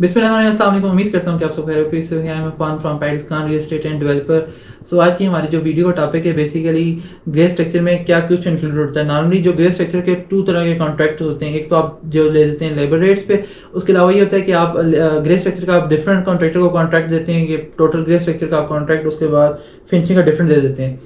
बिस्मिल्लाह, उम्मीद करता हूँ कि आप सब खैर से होंगे। I am Fawn from Pakistan real estate and developer. So आज की हमारी जो वीडियो का टॉपिक है, बेसिकली ग्रे स्ट्रक्चर में क्या कुछ इंक्लूड होता है। नॉर्मली जो ग्रे स्ट्रक्चर के टू तरह के कॉन्ट्रैक्ट होते हैं, एक तो आप जो ले लेते हैं लेबर रेट्स पे, उसके अलावा ये होता है कि आप ग्रे स्ट्रक्चर का आप डिफरेंट कॉन्ट्रैक्टर को कॉन्ट्रैक्ट देते हैं कि टोटल ग्रे स्ट्रक्चर का आप कॉन्ट्रैक्ट, उसके बाद फिनिशिंग का डिफरेंट दे देते हैं।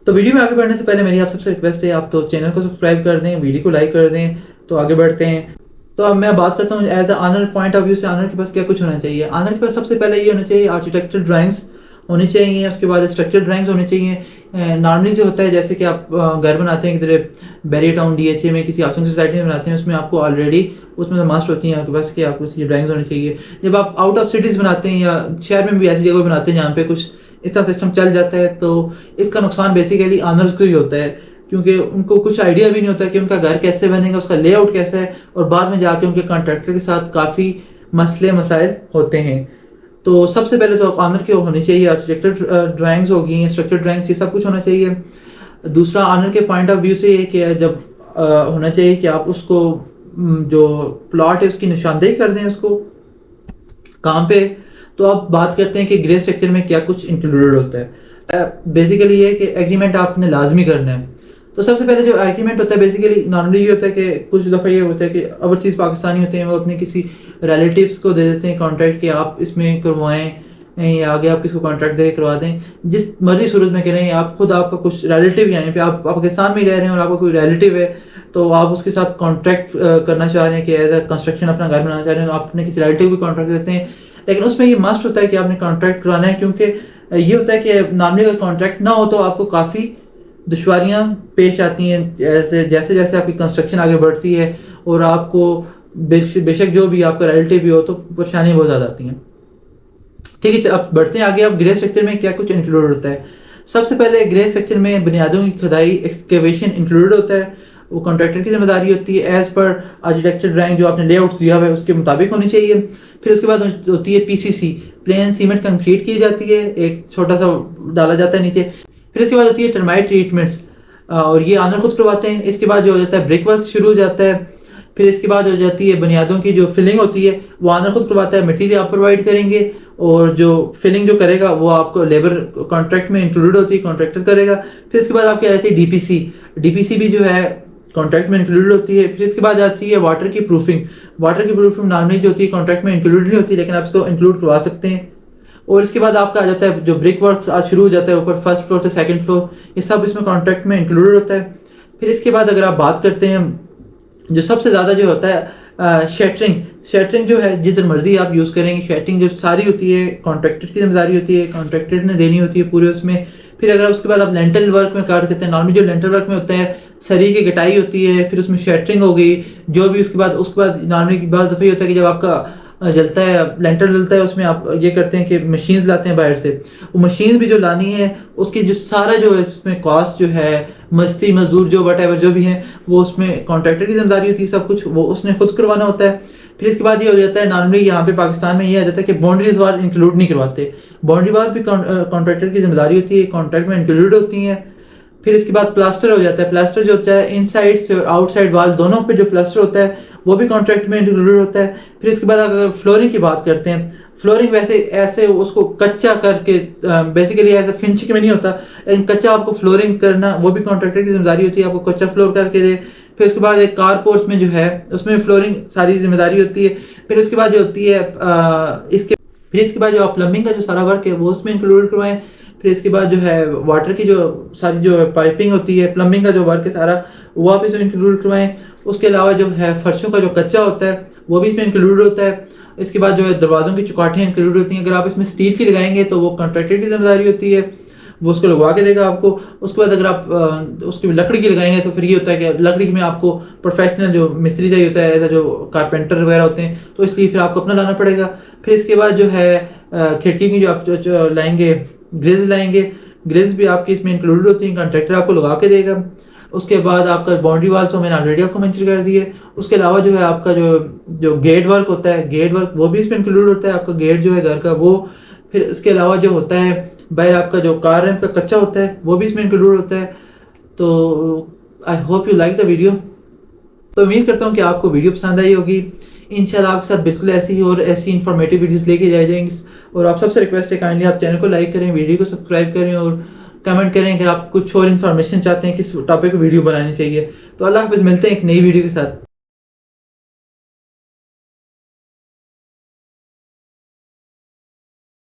तो वीडियो में आगे बढ़ने से पहले मेरी आप सबसे रिक्वेस्ट है, आप तो चैनल को सब्सक्राइब कर दें, वीडियो को लाइक कर दें। तो आगे बढ़ते हैं। तो अब मैं बात करता हूँ as a owner point of view से, ऑनर के पास क्या कुछ होना चाहिए। ऑनर के पास सबसे पहले ये होना चाहिए, आर्किटेक्चरल ड्राइंग्स होनी चाहिए, उसके बाद स्ट्रक्चर ड्राइंग्स होनी चाहिए। नॉर्मली जो होता है, जैसे कि आप घर बनाते हैं किधर बैरियर टाउन डीएचए में, किसी हाउसिंग सोसाइटी में बनाते हैं, उसमें आपको ऑलरेडी उसमें तो मस्ट होती है आपके पास कि आपको ये ड्राइंग्स होनी चाहिए। जब आप आउट ऑफ सिटीज़ बनाते हैं या शहर में भी ऐसी जगह बनाते हैं जहाँ पे कुछ इस तरह सिस्टम चल जाता है, तो इसका नुकसान बेसिकली ऑनर्स को ही होता है, क्योंकि उनको कुछ आइडिया भी नहीं होता कि उनका घर कैसे बनेगा, उसका लेआउट कैसा है, और बाद में जाके उनके कॉन्ट्रैक्टर के साथ काफ़ी मसले मसाइल होते हैं। तो सबसे पहले तो ऑनर के होनी चाहिए आर्किटेक्चर ड्राइंग्स होगी, स्ट्रक्चर ड्राइंग्स, ये सब कुछ होना चाहिए। दूसरा ऑनर के पॉइंट ऑफ व्यू से ये कि जब होना चाहिए कि आप उसको जो प्लॉट है उसकी निशानदेही कर दें उसको कहाँ पे। तो अब बात करते हैं कि ग्रे स्ट्रक्चर में क्या कुछ इंक्लूडेड होता है। बेसिकली ये कि एग्रीमेंट आपने लाजमी करना है। तो सबसे पहले जो एग्रीमेंट होता है, बेसिकली नॉर्मली ये होता है कि कुछ दफ़ा ये होता है कि ओवरसीज़ पाकिस्तानी होते हैं, वो अपने किसी रिलेटिव्स को दे देते हैं कॉन्ट्रैक्ट कि आप इसमें करवाएं, या आगे आप किसको कॉन्ट्रैक्ट दे करवा दें, जिस मर्जी सूरत में करें। आप खुद, आपका कुछ रिलेटिव यहाँ पे, आप पाकिस्तान में ही रह रहे हैं और आपका कोई रिलेटिव है, तो आप उसके साथ कॉन्ट्रैक्ट करना चाह रहे हैं कि एज अ कंस्ट्रक्शन अपना घर बनाना चाह रहे हैं, तो आप अपने किसी रिलेटिव को कॉन्ट्रैक्ट देते हैं। लेकिन उसमें ये मस्ट होता है कि आपने कॉन्ट्रैक्ट कराना है, क्योंकि ये होता है कि नॉर्मली अगर कॉन्ट्रैक्ट ना हो तो आपको काफ़ी दुश्वारियाँ पेश आती हैं, जैसे जैसे जैसे आपकी कंस्ट्रक्शन आगे बढ़ती है, और आपको बेशक जो भी आपका रिलेटिव भी हो, तो परेशानी बहुत ज़्यादा आती हैं। ठीक है, अब बढ़ते हैं आगे। अब ग्रे स्ट्रक्चर में क्या कुछ इंक्लूड होता है। सबसे पहले ग्रे स्ट्रक्चर में बुनियादों की खुदाई, एक्सकेवेशन इंक्लूडेड होता है। वो कॉन्ट्रैक्टर की जिम्मेदारी होती है, एज पर आर्किटेक्चर ड्राइंग जो आपने लेआउट दिया हुआ है उसके मुताबिक होनी चाहिए। फिर उसके बाद होती है पीसीसी, प्लेन सीमेंट कंक्रीट की जाती है, एक छोटा सा डाला जाता है नीचे। फिर उसके बाद होती है टर्माइट ट्रीटमेंट्स, और ये ऑनर खुद करवाते हैं। इसके बाद जो हो जाता है ब्रिक वर्क शुरू हो जाता है। फिर इसके बाद हो जाती है बुनियादों की जो फिलिंग होती है, वो ऑनर खुद करवाता है, मटेरियल आप प्रोवाइड करेंगे, और जो फिलिंग जो करेगा वो आपको लेबर कॉन्ट्रैक्ट में इंक्लूडेड होती है, कॉन्ट्रैक्टर करेगा। फिर इसके बाद आपकी आ जाती है डीपीसी। डीपीसी भी जो है कॉन्ट्रैक्ट में इंक्लूडेड होती है। फिर इसके बाद आती है वाटर की प्रूफिंग। वाटर की प्रूफिंग नॉर्मली जो होती है कॉन्ट्रैक्ट में इंक्लूडेड नहीं होती, लेकिन आप इसको इंक्लूड करवा सकते हैं। और इसके बाद आपका आ जाता है जो ब्रिक वर्क आज शुरू हो जाता है ऊपर, फर्स्ट फ्लोर से सेकंड फ्लोर, ये सब इसमें कॉन्ट्रैक्ट में इंक्लूडेड होता है। फिर इसके बाद अगर आप बात करते हैं, जो सबसे ज़्यादा जो होता है शटरिंग। शटरिंग जो है जिधर मर्जी आप यूज़ करेंगे, शटरिंग जो सारी होती है कॉन्ट्रैक्टर की जिम्मेदारी होती है, कॉन्ट्रैक्टर ने देनी होती है पूरे उसमें। फिर अगर उसके बाद आप लेंटल वर्क में कार्ड करते हैं, नॉर्मली जो लेंटल वर्क में होता है सरी की गटाई होती है, फिर उसमें शटरिंग हो गई जो भी। उसके बाद नॉर्मली की बात दफ़ा ये होता है कि जब आपका जलता है, लेंटर जलता है, उसमें आप ये करते हैं कि मशीन्स लाते हैं बाहर से। वो मशीन भी जो लानी है उसकी जो सारा जो है उसमें कॉस्ट जो है, मस्ती मजदूर जो वट जो भी है, वो उसमें कॉन्ट्रैक्टर की जिम्मेदारी होती है, सब कुछ वो उसने खुद करवाना होता है। फिर इसके बाद ये हो जाता है, नॉर्मली यहाँ पे पाकिस्तान में ये आ जाता है कि बाउंड्रीज वाल इंक्लूड नहीं करवाते। बाउंड्री वाल भी कॉन्ट्रैक्टर की जिम्मेदारी होती है, कॉन्ट्रैक्ट में इंक्लूड होती हैं। फिर इसके बाद प्लास्टर हो जाता है। प्लास्टर जो होता है इनसाइड से और आउटसाइड वाल दोनों पे जो प्लास्टर होता है वो भी कॉन्ट्रैक्ट में इंक्लूडेड होता है। फिर इसके बाद अगर फ्लोरिंग की बात करते हैं, फ्लोरिंग वैसे ऐसे उसको कच्चा करके, बेसिकली ऐसे फिनिशिंग में नहीं होता, लेकिन कच्चा आपको फ्लोरिंग करना वो भी कॉन्ट्रैक्टर की जिम्मेदारी होती है, आपको कच्चा फ्लोर करके दे। फिर उसके बाद एक कारपोर्ट्स में जो है उसमें फ्लोरिंग सारी जिम्मेदारी होती है। फिर उसके बाद जो होती है इसके बाद जो आप प्लम्बिंग का जो सारा वर्क है वो उसमें इंक्लूड करवाएं। फिर इसके बाद जो है वाटर की जो सारी जो पाइपिंग होती है, प्लम्बिंग का जो वर्क है सारा, वो आप इसमें इंक्लूड करवाएं। उसके अलावा जो है फर्शों का जो कच्चा होता है वो भी इसमें इंक्लूड होता है। इसके बाद जो है दरवाज़ों की चौकाठियाँ इंक्लूड होती हैं। अगर आप इसमें स्टील की लगाएंगे तो वो कॉन्ट्रैक्टर की जिम्मेदारी होती है, वो उसको लगवा के देगा आपको। उसके बाद अगर आप उसकी लकड़ी की लगाएंगे तो फिर ये होता है कि लकड़ी में आपको प्रोफेशनल जो मिस्त्री चाहिए होता है, ऐसा जो कारपेंटर वगैरह होते हैं, तो इसलिए फिर आपको अपना लाना पड़ेगा। फिर इसके बाद जो है खिड़की की जो आप जो लाएंगे, ग्रिल्स लाएंगे, ग्रिल्स भी आपकी इसमें इंक्लूडेड होती हैं, कॉन्ट्रैक्टर आपको लगा के देगा। उसके बाद आपका बाउंड्री वाल तो मैंने ऑलरेडी आपको मेंशन कर दी है। उसके अलावा जो है आपका जो गेट वर्क होता है, गेट वर्क वो भी इसमें इंक्लूड होता है, आपका गेट जो है घर का वो। फिर इसके अलावा जो होता है बाहर आपका जो कार रैंप का कच्चा होता है वो भी इसमें इंक्लूड होता है। तो I hope you like the video. तो उम्मीद करता हूँ कि आपको वीडियो पसंद आई होगी। इंशाल्लाह आपके साथ बिल्कुल ऐसी और ऐसी इंफॉर्मेटिव वीडियोस लेके जाए जाएंगे। और आप सबसे रिक्वेस्ट है काइंडली आप चैनल को लाइक करें, वीडियो को सब्सक्राइब करें और कमेंट करें अगर आप कुछ और इन्फॉर्मेशन चाहते हैं किस टॉपिक पर वीडियो बनानी चाहिए। तो अल्लाह हाफिज़, मिलते हैं एक नई वीडियो के साथ।